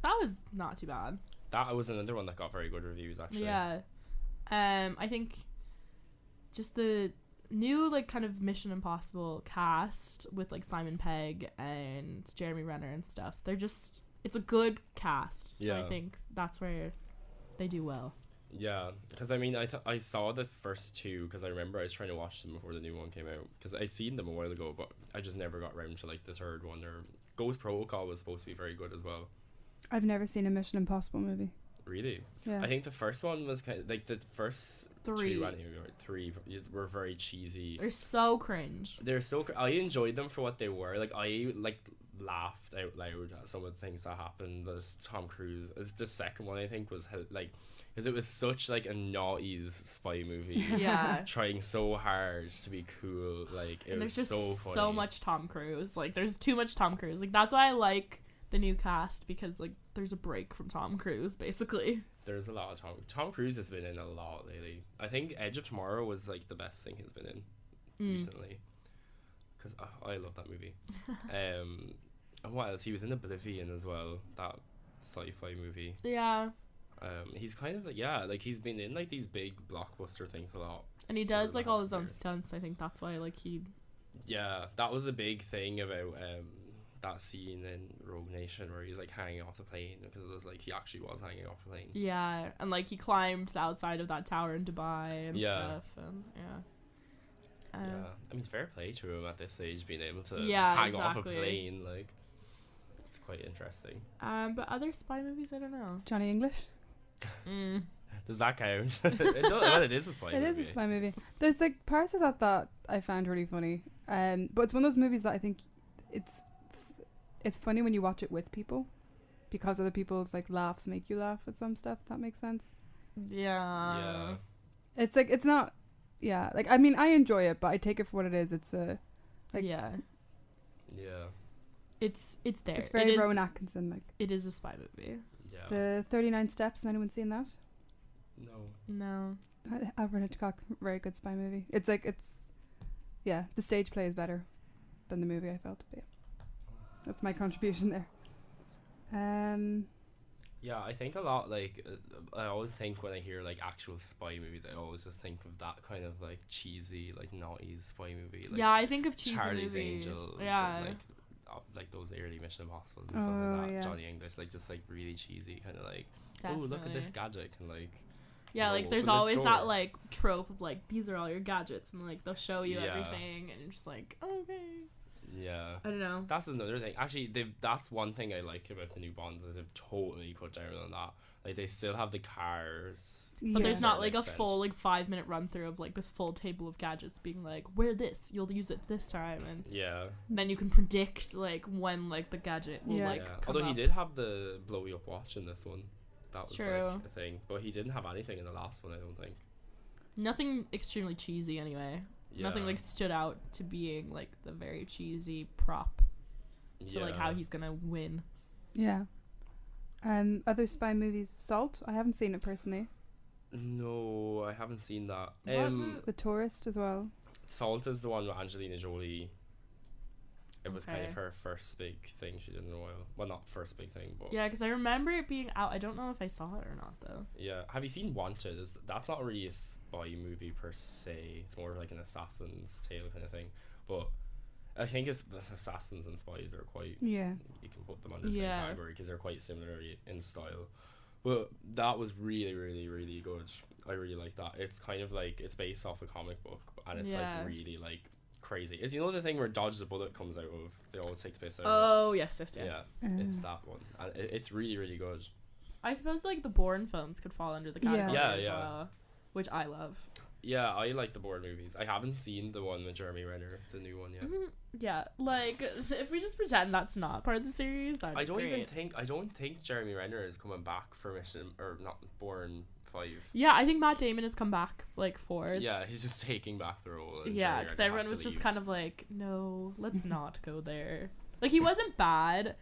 That was not too bad. That was another one that got very good reviews actually. Yeah. I think just the new like kind of Mission Impossible cast with like Simon Pegg and Jeremy Renner and stuff. It's a good cast. So Yeah. I think that's where they do well. Yeah, because I mean, I saw the first two because I remember I was trying to watch them before the new one came out because I'd seen them a while ago, but I just never got around to like the third one. Or Ghost Protocol was supposed to be very good as well. I've never seen a Mission Impossible movie. Really? Yeah. I think the first one was kind of like the first Three. three were very cheesy. They're so cringe. They're so I enjoyed them for what they were. Like I laughed out loud at some of the things that happened. There's Tom Cruise. It's the second one I think was like because it was such like a naughty's spy movie. Yeah. Trying so hard to be cool. Like it And was there's just so funny. so much Tom Cruise. Like there's too much Tom Cruise. Like that's why I like the new cast because like there's a break from Tom Cruise basically. There's a lot of Tom Cruise has been in a lot lately. I think Edge of Tomorrow was like the best thing he's been in recently. Because I love that movie. And what else? He was in Oblivion as well. That sci-fi movie. Yeah. He's kind of like he's been in like these big blockbuster things a lot. And he over does the like all last his own years. stunts. I think that's why like he. Yeah, that was a big thing about that scene in Rogue Nation where he's like hanging off the plane, because it was like he actually was hanging off the plane. Yeah, and like he climbed the outside of that tower in Dubai and stuff, and I mean, fair play to him at this stage, being able to Yeah, hang off a exactly. plane. Like, it's quite interesting. But other spy movies, I don't know. Johnny English. Does that count? It is a spy movie. It is a spy movie. There's like parts of that I found really funny. But it's one of those movies that I think it's funny when you watch it with people, because other people's like laughs make you laugh at some stuff. If that makes sense. Yeah. It's like it's not. Yeah, like I mean I enjoy it, but I take it for what it is. It's a like yeah. It's there. It's very Rowan Atkinson like. It is a spy movie. Yeah. The 39 Steps. Has anyone seen that? No. Alfred Hitchcock, very good spy movie. It's like the stage play is better than the movie, I felt. But yeah. That's my contribution there. Yeah, I think a lot, like, I always think when I hear, like, actual spy movies, I always just think of that kind of, like, cheesy, like, naughty spy movie. Like, yeah, I think of cheesy Charlie's movies. Angels. Yeah. And, like those early Mission Impossibles and stuff like that. yeah. Johnny English, like, just, like, really cheesy, kind of like, Definitely. oh, look at this gadget, and, like... Yeah, like, there's open the always store. that, like, trope of, like, these are all your gadgets, and, like, they'll show you Yeah. everything, and you're just like, okay. Yeah. I don't know. That's another thing. Actually, that's one thing I like about the new Bonds, is they've totally cut down on that. Like, they still have the cars. But there's not, like, a Makes full, like, 5-minute run-through of, like, this full table of gadgets being like, wear this, you'll use it this time, and Yeah. then you can predict, like, when, like, the gadget will, Yeah. like, Yeah. come Although he up. did have the blowy up watch in this one. That was True. like a thing. But he didn't have anything in the last one, I don't think. Nothing extremely cheesy, anyway. Yeah. Nothing, like, stood out to being, like, the very cheesy prop to, like, how he's gonna win. Yeah. Other spy movies, Salt. I haven't seen it personally. No, I haven't seen that. The Tourist as well. Salt is the one with Angelina Jolie. It was kind Okay. of her first big thing she did in a while. Well, not first big thing, but Yeah, because I remember it being out. I don't know if I saw it or not, though. yeah. Have you seen Wanted? That's not really a spy movie per se. It's more like an assassin's tale kind of thing. But I think assassins and spies are quite. Yeah. You can put them under the same Yeah. category because they're quite similar in style. But that was really, really, really good. I really like that. It's kind of like it's based off a comic book, and it's Yeah. like really like crazy. Is the thing where Dodge the Bullet comes out of? They always take the piss out. Oh, yes. Yeah, it's that one, and it's really, really good. I suppose, like, the Bourne films could fall under the category Yeah, as yeah. well, which I love. Yeah, I like the Bourne movies. I haven't seen the one with Jeremy Renner, the new one yet. Yeah, like, if we just pretend that's not part of the series, that'd I be don't great. even think Jeremy Renner is coming back for Mission or not Bourne 5. Yeah, I think Matt Damon has come back, like, for... Yeah, he's just taking back the role. and Yeah, Jeremy because Renner everyone has was to just leave. kind of like, no, let's not go there. Like, he wasn't bad.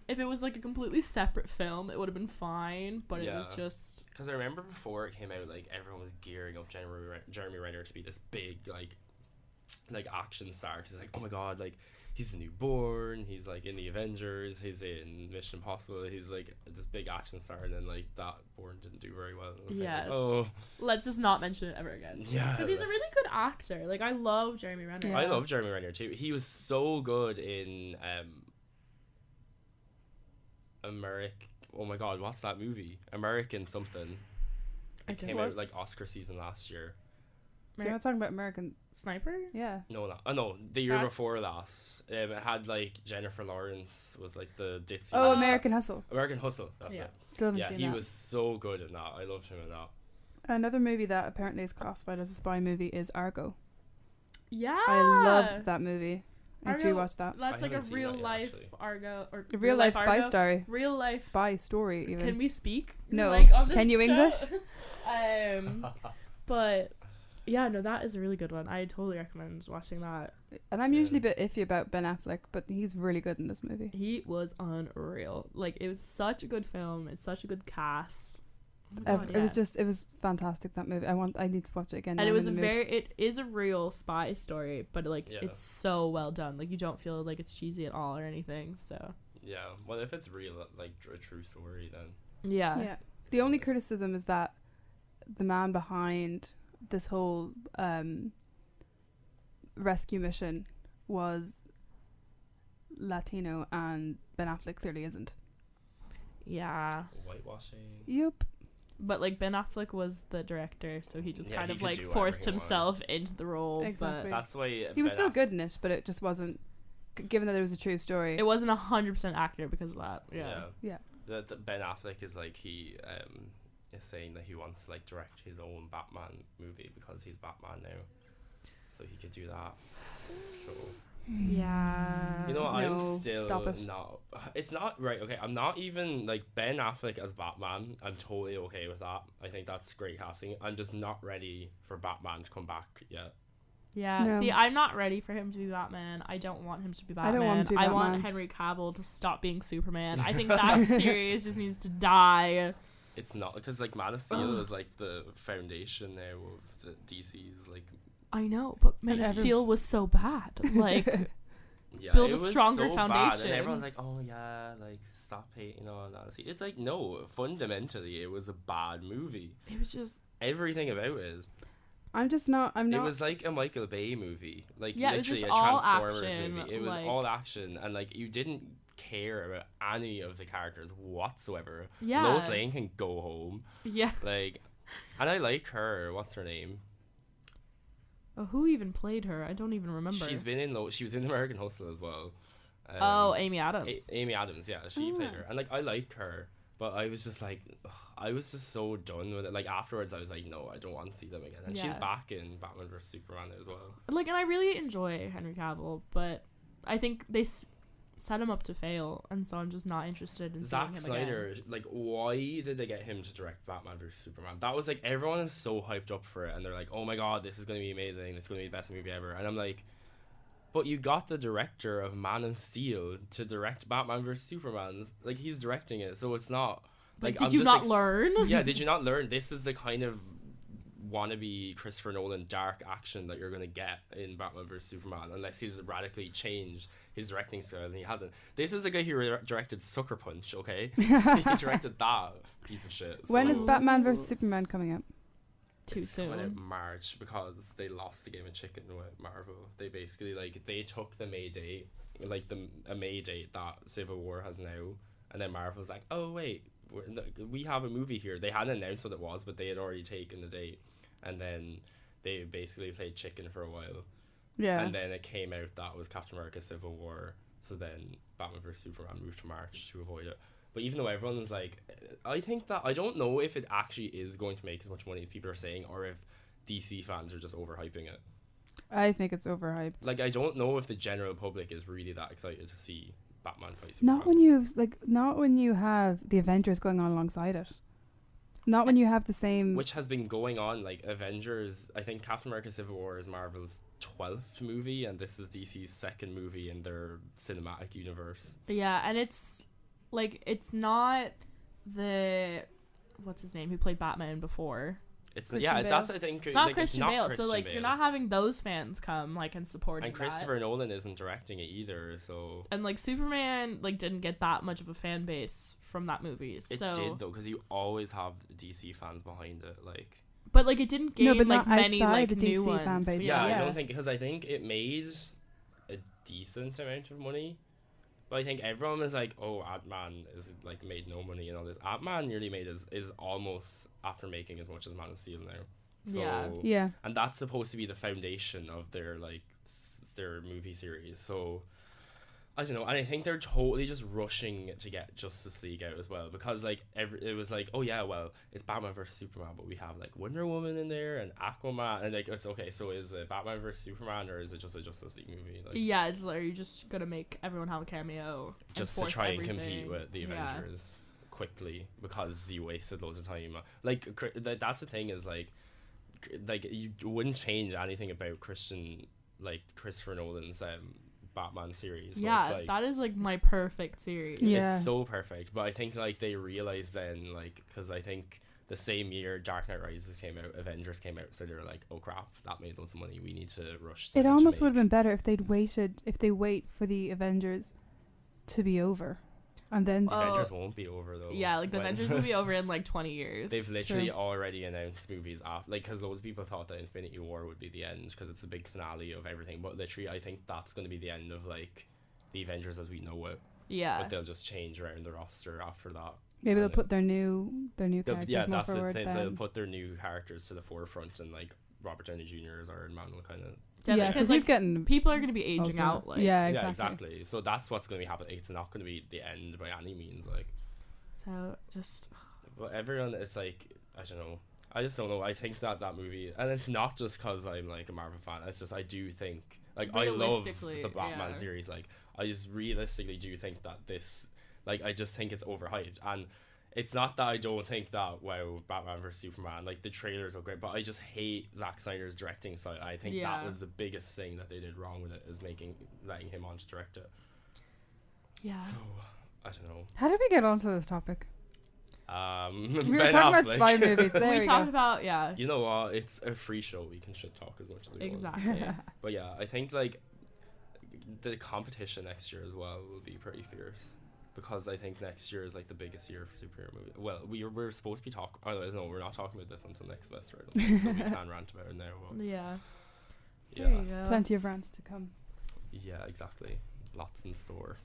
If it was, like, a completely separate film, it would have been fine, but it was Yeah. just... Because I remember before it came out, like, everyone was gearing up Jeremy Renner to be this big, like action star. 'Cause he's like, oh my god, like, he's the new Bourne, he's, like, in the Avengers, he's in Mission Impossible, he's, like, this big action star, and then, like, that Bourne didn't do very well. And it was kind of Yes. like, oh. Let's just not mention it ever again. Yeah. Because he's a really good actor. Like, I love Jeremy Renner. Yeah. I love Jeremy Renner, too. He was so good in, oh my god, what's that movie? American something. It came out like Oscar season last year. You're not talking about American Sniper? Yeah. No, the year That's- before last. It had like Jennifer Lawrence was like the ditzy. Oh, Uh, American Hustle. American Hustle. That's Yeah. it. Still haven't Yeah, seen he that. was so good in that. I loved him in that. Another movie that apparently is classified as a spy movie is Argo. Yeah. I love that movie. I Argo- do watch that. That's I like a haven't seen that real yet, life actually. Argo. Or A real life spy Argo. story. Real life. Spy story, even. Can we speak? No. Like, on this Can you show? English? But yeah, no, that is a really good one. I totally recommend watching that. And I'm usually a bit iffy about Ben Affleck, but he's really good in this movie. He was unreal. Like, it was such a good film. It's such a good cast. Oh my God, It was fantastic, that movie. I need to watch it again. And now it was I'm in the mood. it is a real spy story, but like Yeah. it's so well done. Like, you don't feel like it's cheesy at all or anything. So Yeah, well, if it's real, like a true story, then yeah. Yeah. The only criticism is that the man behind this whole rescue mission was Latino, and Ben Affleck clearly isn't. Yeah. Whitewashing. Yep. But like Ben Affleck was the director, so he just kind of like do forced whatever he himself into the role. Exactly. But That's why He was still good in it, but it just wasn't. Given that it was a true story, it wasn't 100% accurate because of that. Yeah. The Ben Affleck is like he is saying that he wants to like direct his own Batman movie because he's Batman now, so he could do that. So Yeah. you know, I'm No, still stop it. not. It's not right. Okay, I'm not even like Ben Affleck as Batman. I'm totally okay with that. I think that's great casting. I'm just not ready for Batman to come back yet. Yeah. No. See, I'm not ready for him to be Batman. I don't want him to be Batman. I don't want him to be I want Batman. Henry Cavill to stop being Superman. I think that series just needs to die. It's not because like Man of Steel is like the foundation now of the DC's like. I know, but Man of Everyone's- Steel was so bad. Like, Yeah, build it a was stronger so bad, foundation. and everyone's like, "Oh yeah, like stop hating on that." See, it's like no, fundamentally, it was a bad movie. it was just Everything about it. I'm not. It was like a Michael Bay movie, like Yeah, it was literally a just all Transformers action, movie. It was like- all action, and like you didn't care about any of the characters whatsoever. Yeah. Lois Lane can go home, yeah. like, and I like her. What's her name? Oh, who even played her? I don't even remember. She was in American Hustle as well. Amy Adams. Amy Adams, yeah, she played Ah. her, and like I like her, but I was just like, ugh, I was just so done with it. Like afterwards, I was like, no, I don't want to see them again. And she's Yeah. back in Batman vs Superman as well. Like, and I really enjoy Henry Cavill, but I think they set him up to fail, and so I'm just not interested in seeing Zack him Snyder, again. like, why did they get him to direct Batman vs Superman? That was like everyone is so hyped up for it, and they're like, oh my god, this is gonna be amazing. It's gonna be the best movie ever. And I'm like, but you got the director of Man of Steel to direct Batman vs Superman. Like he's directing it, so it's not. Like, I'm did you just not learn? Yeah, did you not learn? This is the kind of wannabe Christopher Nolan dark action that you're gonna get in Batman vs Superman, unless he's radically changed his directing style, and he hasn't. This is the guy who directed Sucker Punch. Okay, he directed that piece of shit. When is so Batman vs Superman coming up? Too it's coming out soon. March because they lost the game of chicken with Marvel. They basically they took the May date, like a May date that Civil War has now, and then Marvel's like, oh wait, we have a movie here. They hadn't announced what it was, but they had already taken the date, and then they basically played chicken for a while. Yeah. And then it came out that was Captain America Civil War, so then Batman vs Superman moved to March to avoid it. But even though everyone's like, I think that I don't know if it actually is going to make as much money as people are saying, or if DC fans are just overhyping it. I think it's overhyped. Like, I don't know if the general public is really that excited to see Batman fight Superman. Not when you have the Avengers going on alongside it. Not when you have the same. Which has been going on, like Avengers. I think Captain America Civil War is Marvel's 12th movie, and this is DC's second movie in their cinematic universe. Yeah, and it's like, it's not the what's his name who played Batman before. It's Christian yeah, Bale. that's I think It's not like, Christian it's not Bale, Christian so like Bale. you're not having those fans come like and supporting And Christopher that. Nolan isn't directing it either, so And like Superman like didn't get that much of a fan base from that movie. it So did though, because you always have DC fans behind it, like. but like it didn't gain but like not many outside like the new DC ones. fan base. Yeah, Yeah. I don't think because I think it made a decent amount of money, but I think everyone was like, "Oh, Ant-Man is like made no money and all this." Ant-Man nearly made is almost after making as much as Man of Steel now. So, Yeah. Yeah. and that's supposed to be the foundation of their like their movie series. So I don't know, and I think they're totally just rushing to get Justice League out as well, because like it was like, oh yeah, well, it's Batman vs Superman, but we have like Wonder Woman in there and Aquaman, and like it's okay. So is it Batman vs Superman, or is it just a Justice League movie? Like, Yeah, it's literally just gonna make everyone have a cameo just to force try and everything. compete with the Yeah. Avengers quickly, because you wasted loads of time. Like that's the thing is like you wouldn't change anything about Christopher Nolan's Batman series. But Yeah, it's like, that is like my perfect series. Yeah. it's so perfect. But I think like they realized then, like, because I think the same year Dark Knight Rises came out, Avengers came out, so they were like, oh crap, that made loads of money, we need to rush It to almost would have make- been better if they wait for the Avengers to be over, and then Oh. Avengers won't be over though. Yeah, like the when- Avengers will be over in like 20 years. They've literally True. already announced movies after, like, because those people thought that Infinity War would be the end because it's the big finale of everything, but literally I think that's going to be the end of like the Avengers as we know it. Yeah. But they'll just change around the roster after that. Maybe they'll put their new characters more that's forward. the thing. Then. They'll put their new characters to the forefront, and like Robert Downey Jr. as Iron Man will kind of. Yeah, because he's getting people are going to be aging out. Like yeah, exactly. So that's what's going to be happening. It's not going to be the end by any means. Like. So just. But everyone, it's like I don't know. I just don't know. I think that movie, and it's not just because I'm like a Marvel fan. It's just I do think like I love the Batman series. Like I just realistically do think that this, like I just think it's overhyped, and it's not that I don't think that Batman vs Superman, like the trailers are great, but I just hate Zack Snyder's directing style. I think that was the biggest thing that they did wrong with it, is letting him on to direct it. Yeah. So I don't know. How did we get onto this topic? We were talking about spy movies. There we talked about You know what? It's a free show. We can shit talk as much as we want. Exactly. But yeah, I think like the competition next year as well will be pretty fierce, because I think next year is like the biggest year for superhero movies. Well, we're supposed to be talking. Oh no, we're not talking about this until next semester. I don't think, so we can rant about it now. But yeah. There you go. Plenty of rants to come. Yeah, exactly. Lots in store.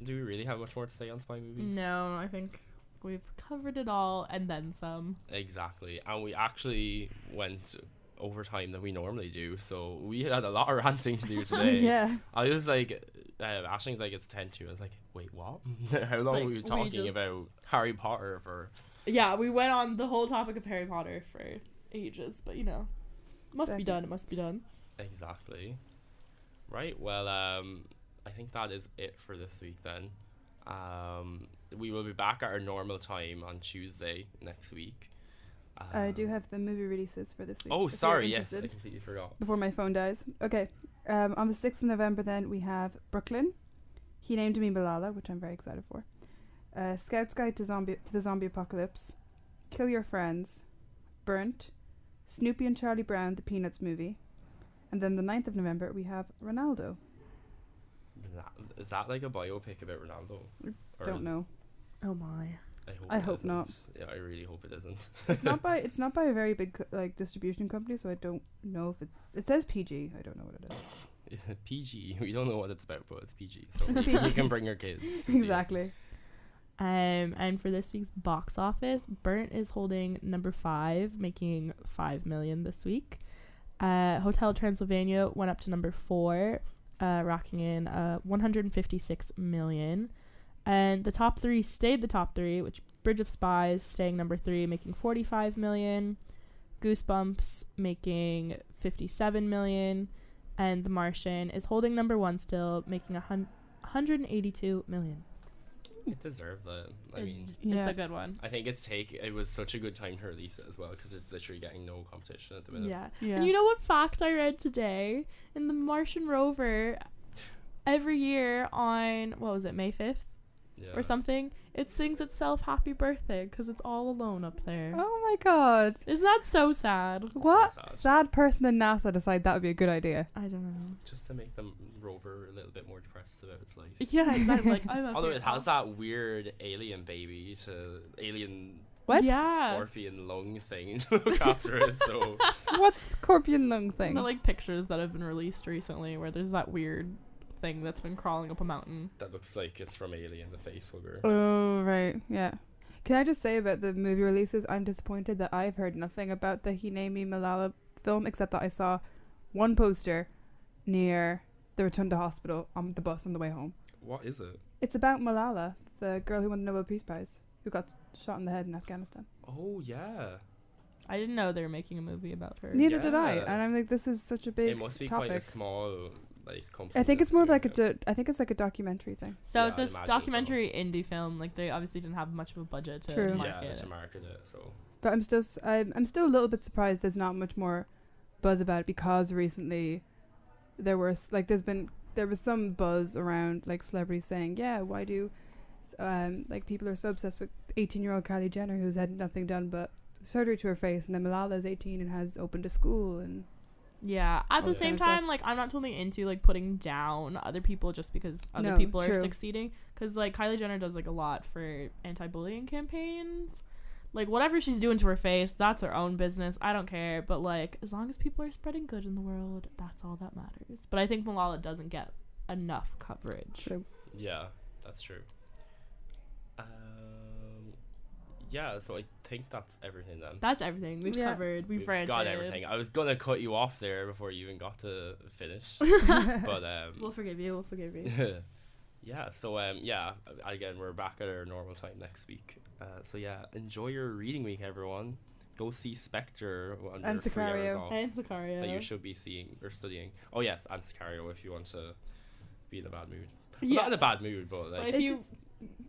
Do we really have much more to say on spy movies? No, I think we've covered it all and then some. Exactly. And we actually went over time than we normally do, so we had a lot of ranting to do today. Yeah. I was like, Ashling's like, it's 10-2. I was like, wait, what? How long were we talking about Harry Potter for? Yeah, we went on the whole topic of Harry Potter for ages, but it must be done. Exactly. Right, well, I think that is it for this week then. We will be back at our normal time on Tuesday next week. I do have the movie releases for this week. Oh, sorry, yes, I completely forgot. Before my phone dies. Okay, on the 6th of November then we have Brooklyn, He Named Me Malala, which I'm very excited for, Scout's Guide to the Zombie Apocalypse, Kill Your Friends, Burnt, Snoopy and Charlie Brown, the Peanuts movie, and then the 9th of November we have Ronaldo. Is that like a biopic about Ronaldo? Don't know. Oh my. I hope isn't. Not. Yeah, I really hope it isn't. It's not by a very big distribution company, so I don't know if it says PG. I don't know what it is. PG. We don't know what it's about, but it's PG. So you can bring your kids. Exactly. And for this week's box office, Burnt is holding number 5, making $5 million this week. Hotel Transylvania went up to number 4, racking in $156 million. And the top 3 stayed the top 3, which Bridge of Spies staying number 3, making $45 million. Goosebumps making $57 million. And The Martian is holding number 1 still, making $182 million. It deserves it. It's a good one. I think it was such a good time to release it as well, because it's literally getting no competition at the minute. Yeah. And you know what fact I read today? In the Martian rover, every year on, what was it, May 5th? Yeah. Or something, it sings itself happy birthday because it's all alone up there. Oh my god. Isn't that so sad? What? So sad person in NASA decide that would be a good idea. I don't know. Just to make the rover a little bit more depressed about its life. Yeah, exactly. Although it has that weird alien baby alien what? Scorpion lung thing to look after it. So what's scorpion lung thing? The pictures that have been released recently where there's that weird thing that's been crawling up a mountain that looks like it's from Alien, the face hugger. Oh right, yeah. Can I just say about the movie releases, I'm disappointed that I've heard nothing about the He Named Me Malala film, except that I saw one poster near the Rotunda Hospital on the bus on the way home. What is it? It's about Malala, the girl who won the Nobel Peace Prize, who got shot in the head in Afghanistan. Oh yeah, I didn't know they were making a movie about her. Neither did I, and I'm like, this is such a big topic. It must be quite a small company. I think it's more of like I think it's like a documentary thing. So it's a documentary indie film. Like they obviously didn't have much of a budget to market it. So, but I'm still a little bit surprised there's not much more buzz about it, because recently there was some buzz around celebrities saying, yeah, why do people are so obsessed with 18-year-old Kylie Jenner who's had nothing done but surgery to her face, and then Malala's 18 and has opened a school and. Yeah, at the same time, I'm not totally into putting down other people just because other people are succeeding. Because Kylie Jenner does a lot for anti-bullying campaigns. Like, whatever she's doing to her face, that's her own business. I don't care. But, like, as long as people are spreading good in the world, that's all that matters. But I think Malala doesn't get enough coverage. True. Yeah, that's true. Yeah, so I think that's everything then. That's everything. We've covered. We've ranted. Got everything. I was going to cut you off there before you even got to finish. But, We'll forgive you. We'll forgive you. Yeah, so again, we're back at our normal time next week. So yeah, enjoy your reading week, everyone. Go see Spectre and Sicario. That you should be seeing or studying. Oh yes, and Sicario if you want to be in a bad mood. Yeah. Not in a bad mood, but like if you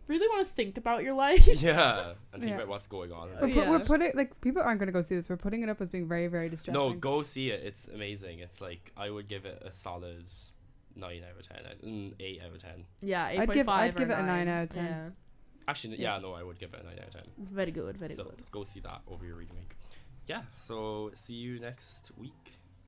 really want to think about your life. Yeah, and think about what's going on. We're putting, like, people aren't going to go see this. We're putting it up as being very, very distressing. No, go see it. It's amazing. It's like, I would give it a solid 9 out of 10, 8 out of 10. Yeah, 8.5. I'd give it a 9 out of 10. Yeah. Actually, yeah, no, I would give it a 9 out of 10. It's very good, very so good. Go see that over your reading week. Yeah, so see you next week.